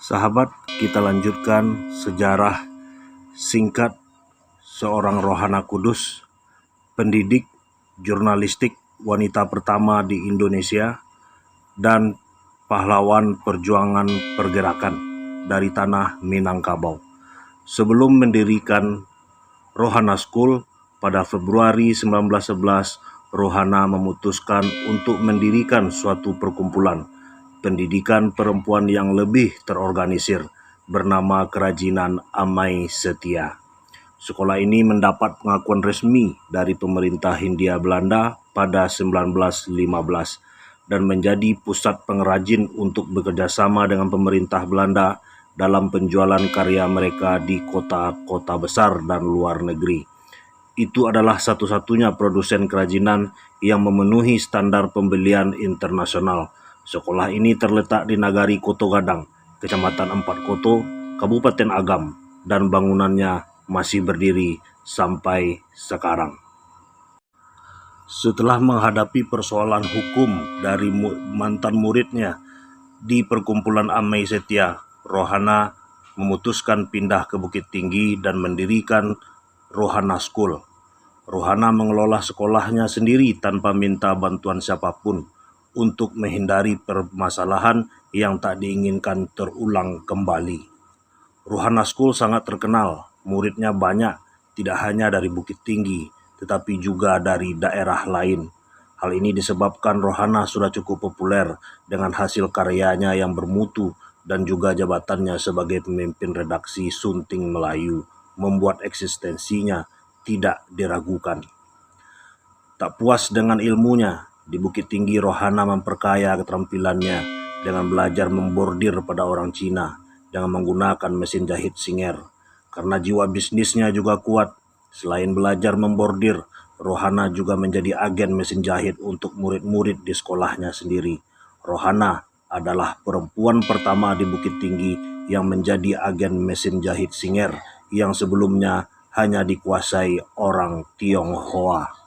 Sahabat, kita lanjutkan sejarah singkat seorang Rohana Kudus, pendidik jurnalistik wanita pertama di Indonesia dan pahlawan perjuangan pergerakan dari tanah Minangkabau. Sebelum mendirikan Rohana School pada Februari 1911, Rohana memutuskan untuk mendirikan suatu perkumpulan pendidikan perempuan yang lebih terorganisir bernama Kerajinan Amai Setia. Sekolah ini mendapat pengakuan resmi dari pemerintah Hindia Belanda pada 1915 dan menjadi pusat pengrajin untuk bekerjasama dengan pemerintah Belanda dalam penjualan karya mereka di kota-kota besar dan luar negeri. Itu adalah satu-satunya produsen kerajinan yang memenuhi standar pembelian internasional. Sekolah ini terletak di Nagari Koto Gadang, Kecamatan Empat Koto, Kabupaten Agam, dan bangunannya masih berdiri sampai sekarang. Setelah menghadapi persoalan hukum dari mantan muridnya di perkumpulan Amai Setia, Rohana memutuskan pindah ke Bukit Tinggi dan mendirikan Rohana School. Rohana mengelola sekolahnya sendiri tanpa minta bantuan siapapun untuk menghindari permasalahan yang tak diinginkan terulang kembali. Rohana School sangat terkenal, muridnya banyak, tidak hanya dari Bukit Tinggi, tetapi juga dari daerah lain. Hal ini disebabkan Rohana sudah cukup populer dengan hasil karyanya yang bermutu dan juga jabatannya sebagai pemimpin redaksi Sunting Melayu membuat eksistensinya tidak diragukan. Tak puas dengan ilmunya, di Bukit Tinggi Rohana memperkaya keterampilannya dengan belajar membordir pada orang Cina dengan menggunakan mesin jahit Singer. Karena jiwa bisnisnya juga kuat, selain belajar membordir, Rohana juga menjadi agen mesin jahit untuk murid-murid di sekolahnya sendiri. Rohana adalah perempuan pertama di Bukit Tinggi yang menjadi agen mesin jahit Singer yang sebelumnya hanya dikuasai orang Tionghoa.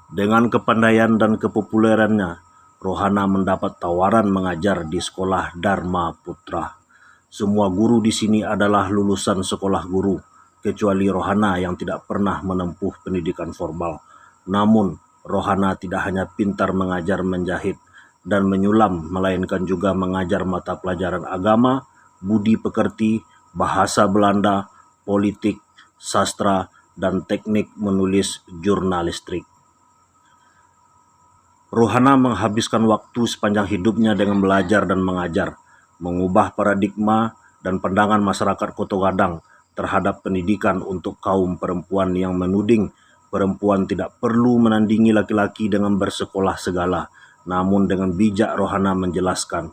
Dengan kepandaian dan kepopulerannya, Rohana mendapat tawaran mengajar di sekolah Dharma Putra. Semua guru di sini adalah lulusan sekolah guru, kecuali Rohana yang tidak pernah menempuh pendidikan formal. Namun, Rohana tidak hanya pintar mengajar menjahit dan menyulam, melainkan juga mengajar mata pelajaran agama, budi pekerti, bahasa Belanda, politik, sastra, dan teknik menulis jurnalistik. Rohana menghabiskan waktu sepanjang hidupnya dengan belajar dan mengajar, mengubah paradigma dan pandangan masyarakat Koto Gadang terhadap pendidikan untuk kaum perempuan yang menuding perempuan tidak perlu menandingi laki-laki dengan bersekolah segala. Namun dengan bijak Rohana menjelaskan,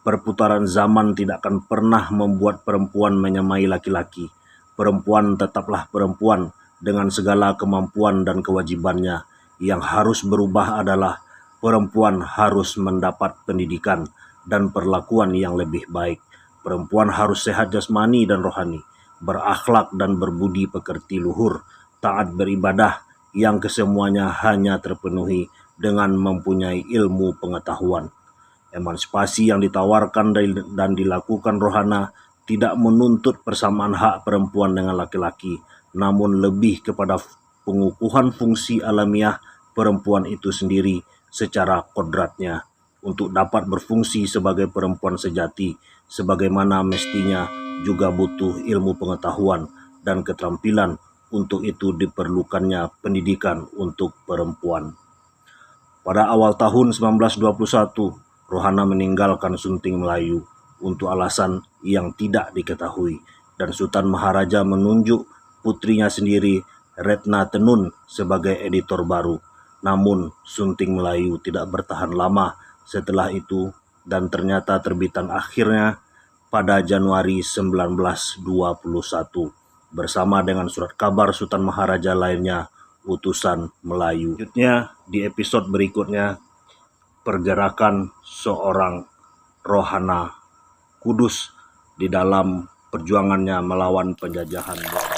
perputaran zaman tidak akan pernah membuat perempuan menyamai laki-laki. Perempuan tetaplah perempuan dengan segala kemampuan dan kewajibannya. Yang harus berubah adalah perempuan harus mendapat pendidikan dan perlakuan yang lebih baik. Perempuan harus sehat jasmani dan rohani, berakhlak dan berbudi pekerti luhur, taat beribadah yang kesemuanya hanya terpenuhi dengan mempunyai ilmu pengetahuan. Emansipasi yang ditawarkan dan dilakukan Rohana tidak menuntut persamaan hak perempuan dengan laki-laki, namun lebih kepada pengukuhan fungsi alamiah perempuan itu sendiri secara kodratnya untuk dapat berfungsi sebagai perempuan sejati, sebagaimana mestinya juga butuh ilmu pengetahuan dan keterampilan. Untuk itu diperlukannya pendidikan untuk perempuan. Pada awal tahun 1921, Rohana meninggalkan Sunting Melayu untuk alasan yang tidak diketahui, dan Sultan Maharaja menunjuk putrinya sendiri, Retna Tenun, sebagai editor baru. Namun, Sunting Melayu tidak bertahan lama setelah itu, dan ternyata terbitan akhirnya pada Januari 1921 bersama dengan surat kabar Sultan Maharaja lainnya, Utusan Melayu. Selanjutnya, di episode berikutnya, pergerakan seorang Rohana Kudus di dalam perjuangannya melawan penjajahan Belanda.